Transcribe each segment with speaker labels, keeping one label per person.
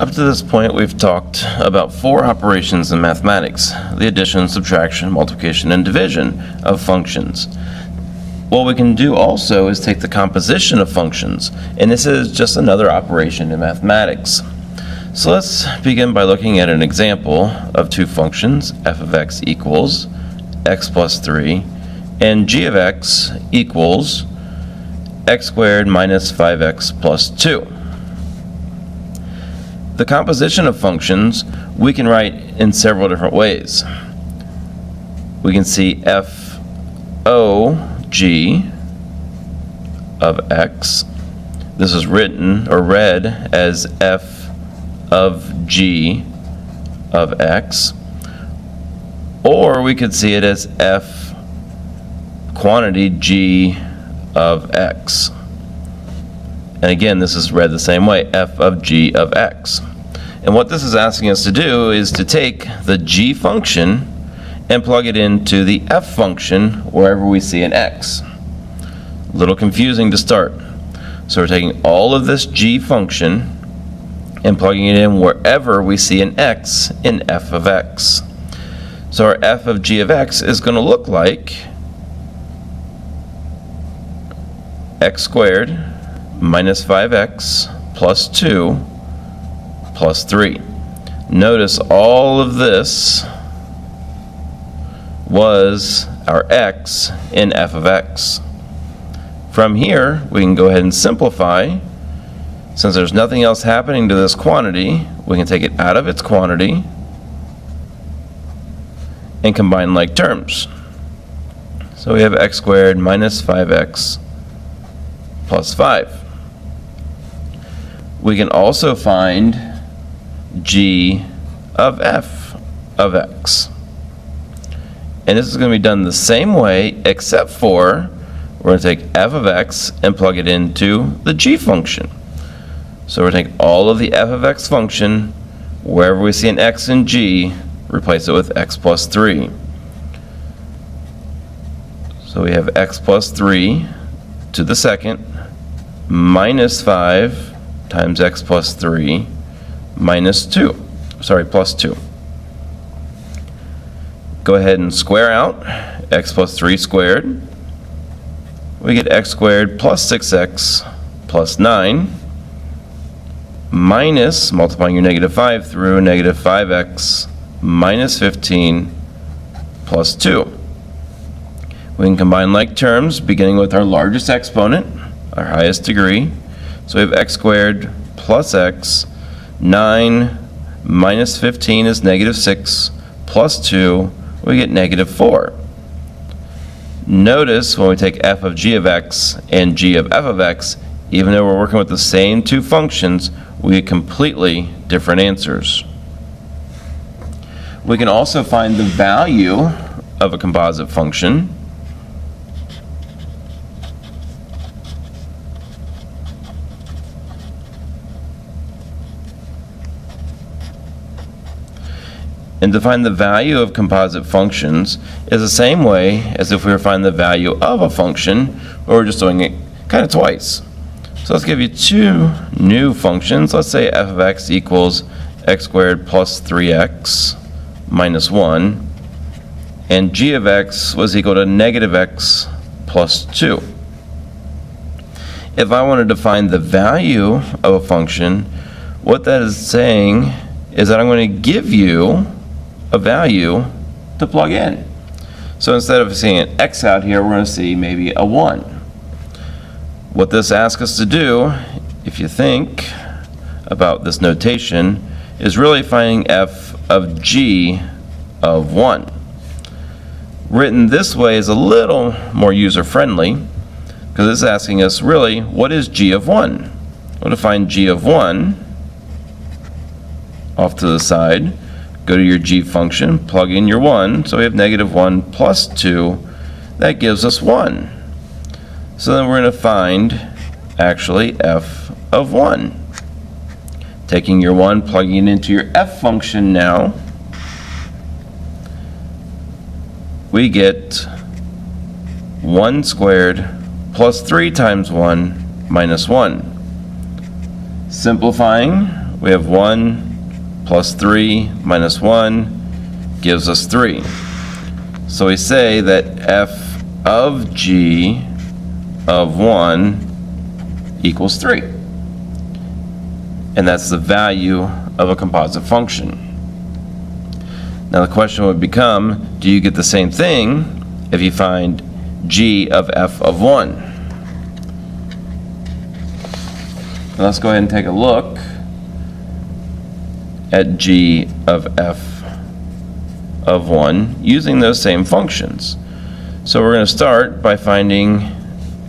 Speaker 1: Up to this point, we've talked about 4 operations in mathematics: the addition, subtraction, multiplication, and division of functions. What we can do also is take the composition of functions, and this is just another operation in mathematics. So let's begin by looking at an example of 2 functions, f of x equals x plus 3, and g of x equals x squared minus 5x plus 2. The composition of functions we can write in several different ways. We can see f o g of x. This is written or read as f of g of x. Or we could see it as f quantity g of x. And again, this is read the same way, f of g of x. And what this is asking us to do is to take the g function and plug it into the f function wherever we see an x. A little confusing to start. So we're taking all of this g function and plugging it in wherever we see an x in f of x. So our f of g of x is going to look like x squared minus 5x plus 2 plus 3. Notice all of this was our x in f of x. From here, we can go ahead and simplify. Since there's nothing else happening to this quantity, we can take it out of its quantity and combine like terms. So we have x squared minus 5x plus 5. We can also find g of f of x. And this is going to be done the same way, except for we're going to take f of x and plug it into the g function. So we're going to take all of the f of x function, wherever we see an x in g, replace it with x plus 3. So we have x plus 3 to the second minus 5 times x plus 3 minus 2. Sorry, plus 2. Go ahead and square out x plus 3 squared. We get x squared plus 6x plus 9 minus, multiplying your negative 5 through, negative 5x minus 15 plus 2. We can combine like terms, beginning with our largest exponent, our highest degree. So we have x squared plus x, 9 minus 15 is negative 6, plus 2, we get negative 4. Notice when we take f of g of x and g of f of x, even though we're working with the same 2 functions, we get completely different answers. We can also find the value of a composite function. And to find the value of composite functions is the same way as if we were finding the value of a function, but we're just doing it kind of twice. So let's give you 2 new functions. Let's say f of x equals x squared plus 3x minus 1, and g of x was equal to negative x plus 2. If I wanted to find the value of a function, what that is saying is that I'm going to give you a value to plug in. So instead of seeing an x out here, we're going to see maybe a 1. What this asks us to do, if you think about this notation, is really finding f of g of 1. Written this way is a little more user-friendly, because it's asking us really, what is g of 1? Well, to find g of 1, off to the side, go to your g function, plug in your 1, so we have negative 1 plus 2, that gives us 1. So then we're going to find, actually, f of 1. Taking your 1, plugging it into your f function now, we get 1 squared plus 3 times 1 minus 1. Simplifying, we have 1 plus 3 minus 1 gives us 3. So we say that f of g of 1 equals 3. And that's the value of a composite function. Now the question would become, do you get the same thing if you find g of f of 1? Now let's go ahead and take a look at g of f of 1 using those same functions. So we're going to start by finding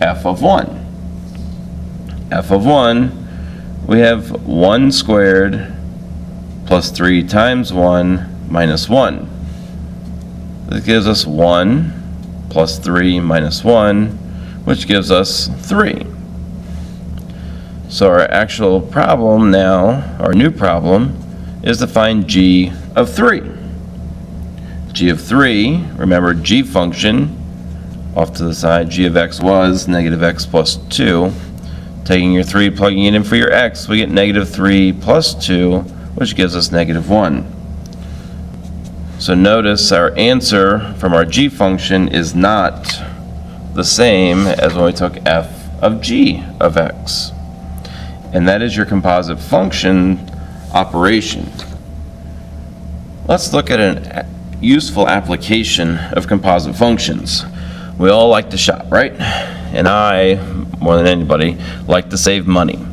Speaker 1: f of 1. F of 1, we have 1 squared plus 3 times 1 minus 1. This gives us 1 plus 3 minus 1, which gives us 3. So our actual problem now, our new problem, is to find g of 3. G of 3, remember g function, off to the side, g of x was negative x plus 2. Taking your 3, plugging it in for your x, we get negative 3 plus 2, which gives us negative 1. So notice our answer from our g function is not the same as when we took f of g of x. And that is your composite function operation. Let's look at a useful application of composite functions. We all like to shop, right? And I, more than anybody, like to save money.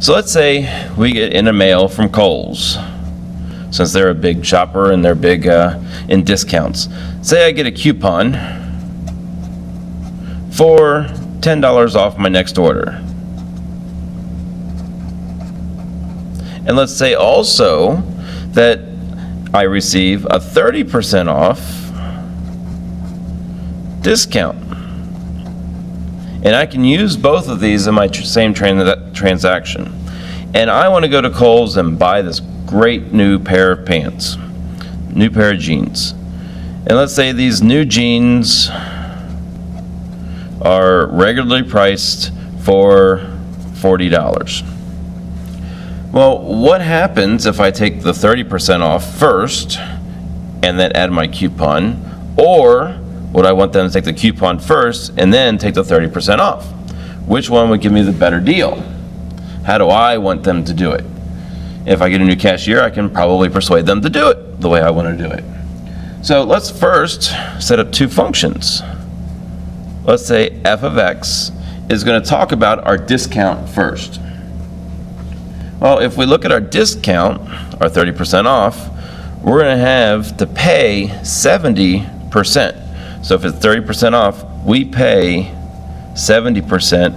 Speaker 1: So let's say we get in a mail from Kohl's, since they're a big shopper and they're big in discounts. Say I get a coupon for $10 off my next order. And let's say also that I receive a 30% off discount. And I can use both of these in my same transaction. And I want to go to Kohl's and buy this great new pair of pants, new pair of jeans. And let's say these new jeans are regularly priced for $40. Well, what happens if I take the 30% off first and then add my coupon? Or would I want them to take the coupon first and then take the 30% off? Which one would give me the better deal? How do I want them to do it? If I get a new cashier, I can probably persuade them to do it the way I want to do it. So let's first set up two functions. Let's say f of x is going to talk about our discount first. Well, if we look at our discount, our 30% off, we're going to have to pay 70%. So if it's 30% off, we pay 70%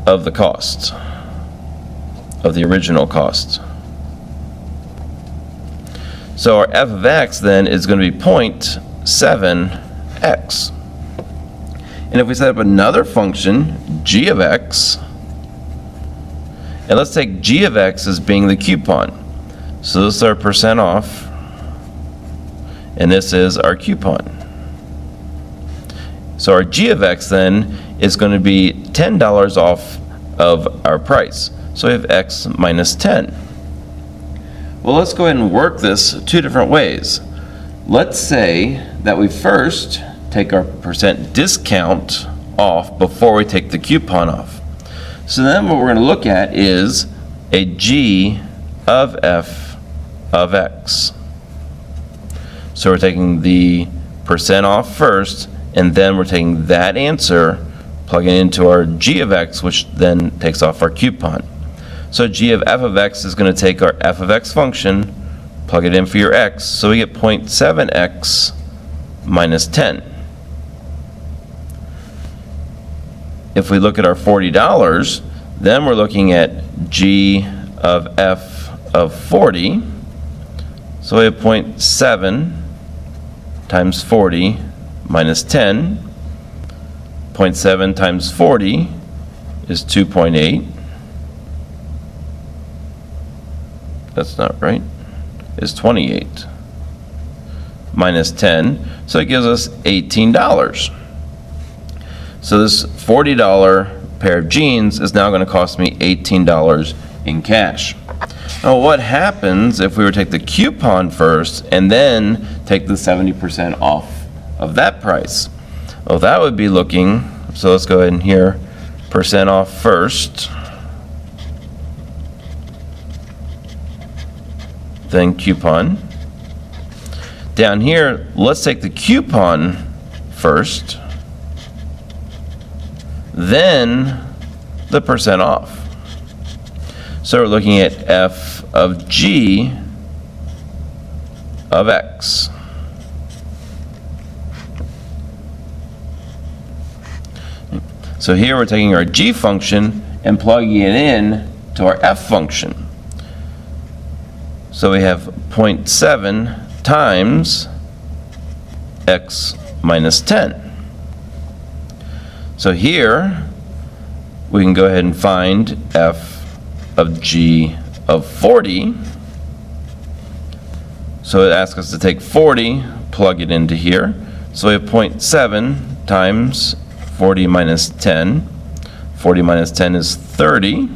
Speaker 1: of the cost, of the original cost. So our f of x then is going to be 0.7x. And if we set up another function, g of x, and let's take g of x as being the coupon. So this is our percent off, and this is our coupon. So our g of x then is going to be $10 off of our price. So we have x minus 10. Well, let's go ahead and work this two different ways. Let's say that we first take our percent discount off before we take the coupon off. So then what we're going to look at is a g of f of x. So we're taking the percent off first, and then we're taking that answer, plugging it into our g of x, which then takes off our coupon. So g of f of x is going to take our f of x function, plug it in for your x, so we get 0.7x minus 10. If we look at our $40, then we're looking at g of f of 40. So we have 0.7 times 40 minus 10. 0.7 times 40 is 2.8. That's not right. It's 28. Minus 10. So it gives us $18. So this $40 pair of jeans is now going to cost me $18 in cash. Now, what happens if we were to take the coupon first and then take the 70% off of that price? Well, that would be looking, so let's go ahead and here, percent off first, then coupon. Down here, let's take the coupon first, then the percent off. So we're looking at f of g of x. So here we're taking our g function and plugging it in to our f function. So we have 0.7 times x minus 10. So here we can go ahead and find f of g of 40. So it asks us to take 40, plug it into here. So we have 0.7 times 40 minus 10. 40 minus 10 is 30.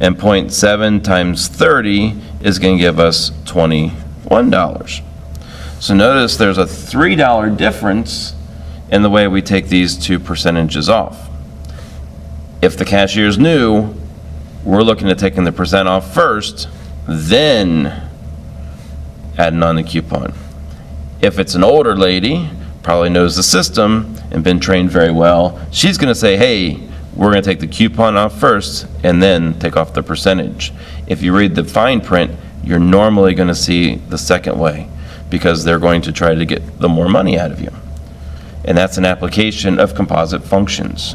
Speaker 1: And 0.7 times 30 is going to give us $21. So notice there's a $3 difference in the way we take these two percentages off. If the cashier's new, we're looking at taking the percent off first, then adding on the coupon. If it's an older lady, probably knows the system and been trained very well, she's going to say, hey, we're going to take the coupon off first and then take off the percentage. If you read the fine print, you're normally going to see the second way because they're going to try to get the more money out of you. And that's an application of composite functions.